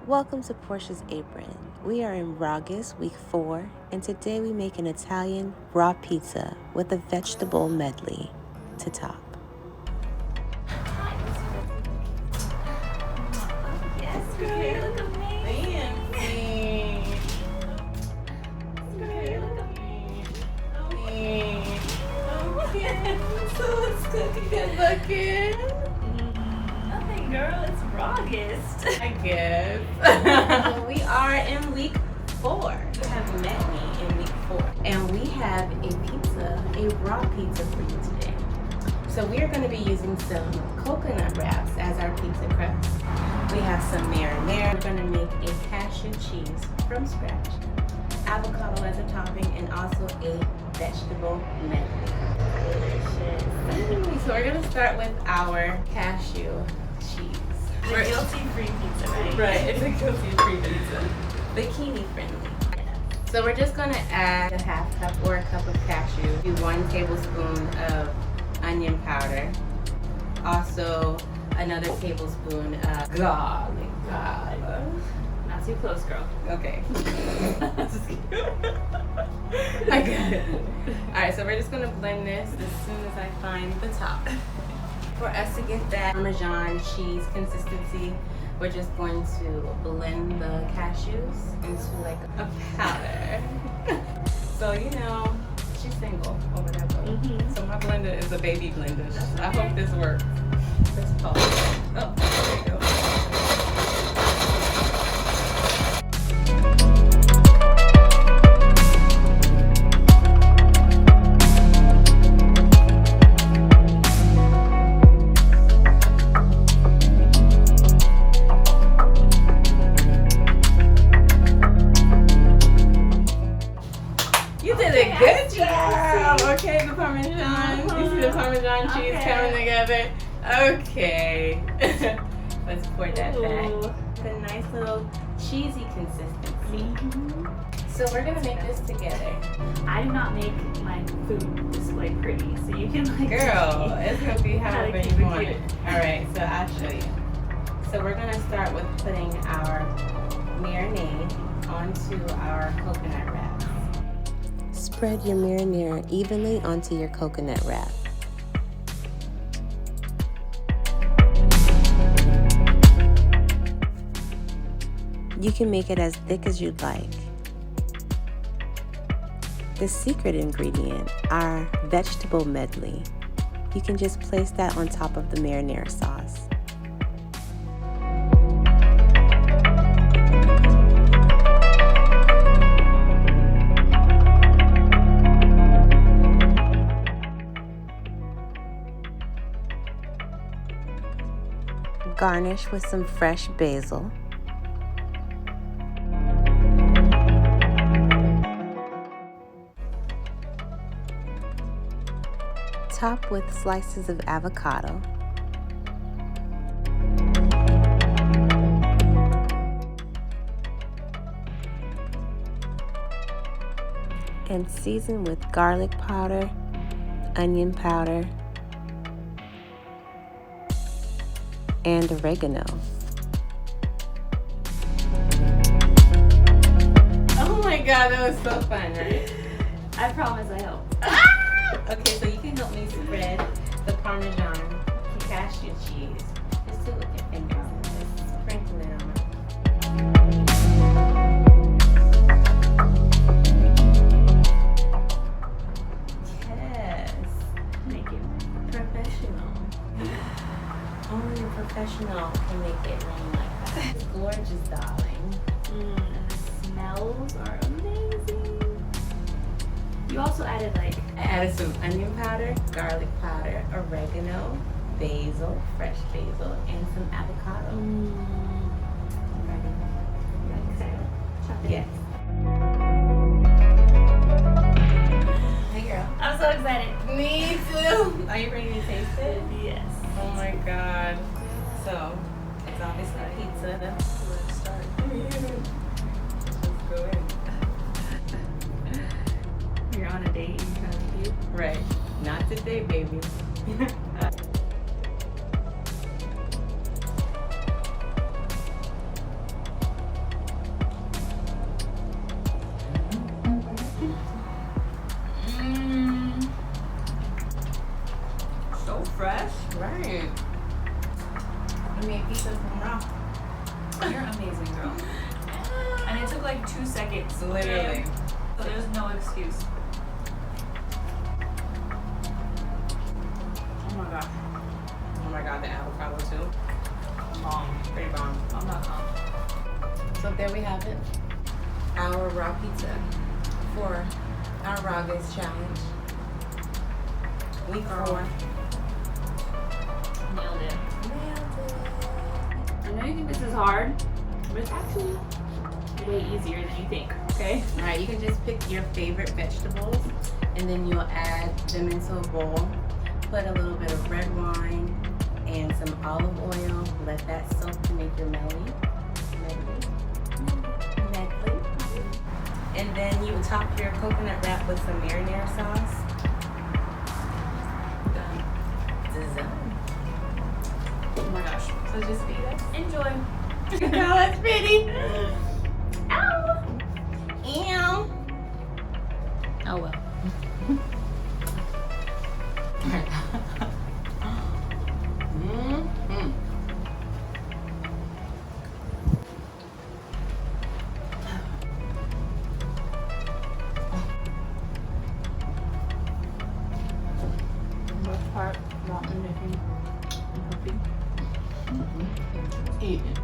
Welcome to Portia's Apron. We are in RAWgust week 4, and today we make an Italian raw pizza with a vegetable medley to top. Yes, girl, you look amazing. Girl, you look amazing. Okay, so it's good looking. Nothing, girl, it's RAWgust. I guess. We are in week 4. You have met me in week 4. And we have a pizza, a raw pizza for you today. So we are going to be using some coconut wraps as our pizza crust. We have some marinara. We're going to make a cashew cheese from scratch, avocado as a topping, and also a vegetable medley. So we're going to start with our cashew cheese. The guilty-free pizza, right? Right, it's a guilty-free pizza. Bikini friendly. So we're just going to add a half cup or a cup of cashew, 1 tablespoon of onion powder, also another tablespoon of garlic powder. Not too close, girl. Okay. I got it. Alright, so we're just going to blend this as soon as I find the top. For us to get that Parmesan cheese consistency, we're just going to blend the cashews into like a powder. So, you know, she's single or whatever. So my blender is a baby blender. I hope this works. Let's pause. Oh, there you go. Good job! Okay, the Parmesan. You see the Parmesan cheese coming together? Okay. Let's pour that back. It's a nice little cheesy consistency. So we're gonna make this together. I do not make my food display pretty, so you can like. Girl, it's gonna be however keep you it want cute. it. Alright, so I'll show you. So we're gonna start with putting our marinade onto our coconut wraps. Spread your marinara evenly onto your coconut wrap. You can make it as thick as you'd like. The secret ingredient, our vegetable medley. You can just place that on top of the marinara sauce. Garnish with some fresh basil. Top with slices of avocado. And season with garlic powder, onion powder, and oregano. Oh my god, that was so fun, right? I promise I help. Okay, so you can help me spread the Parmesan cashew cheese. Just do it with your fingers and just sprinkle it on. Yes. Thank you. Professional. Only a professional can make it rain like that. It's gorgeous, darling. And the smells are amazing. You also added like. I added some onion powder, garlic powder, oregano, basil, fresh basil, and some avocado. Chop it. Yes. Hey girl. I'm so excited. Me too. Are you ready to taste it? Yes. Oh my god. So, it's obviously pizza. Let's start. Let's go in. You're on a date and you're trying to be cute. Right. Not today, baby. You're amazing, girl. And it took like 2 seconds. Literally. So there's no excuse. Oh my gosh. Oh my god, the avocado too. Pretty bomb. I'm not calm. So there we have it. Our raw pizza for our RAWgust challenge. Week 4. Nailed it. Nailed it. I know you think this is hard, but it's actually way easier than you think, okay? Alright, you can just pick your favorite vegetables and then you'll add them into a bowl. Put a little bit of red wine and some olive oil. Let that soak to make your medley. And then you top your coconut wrap with some marinara sauce. Done. Done. Oh my gosh. So just eat it. Enjoy. Oh, that's pretty. Ow. Ew. Oh well. Mm-hmm. Best part, not anything healthy. Eat it.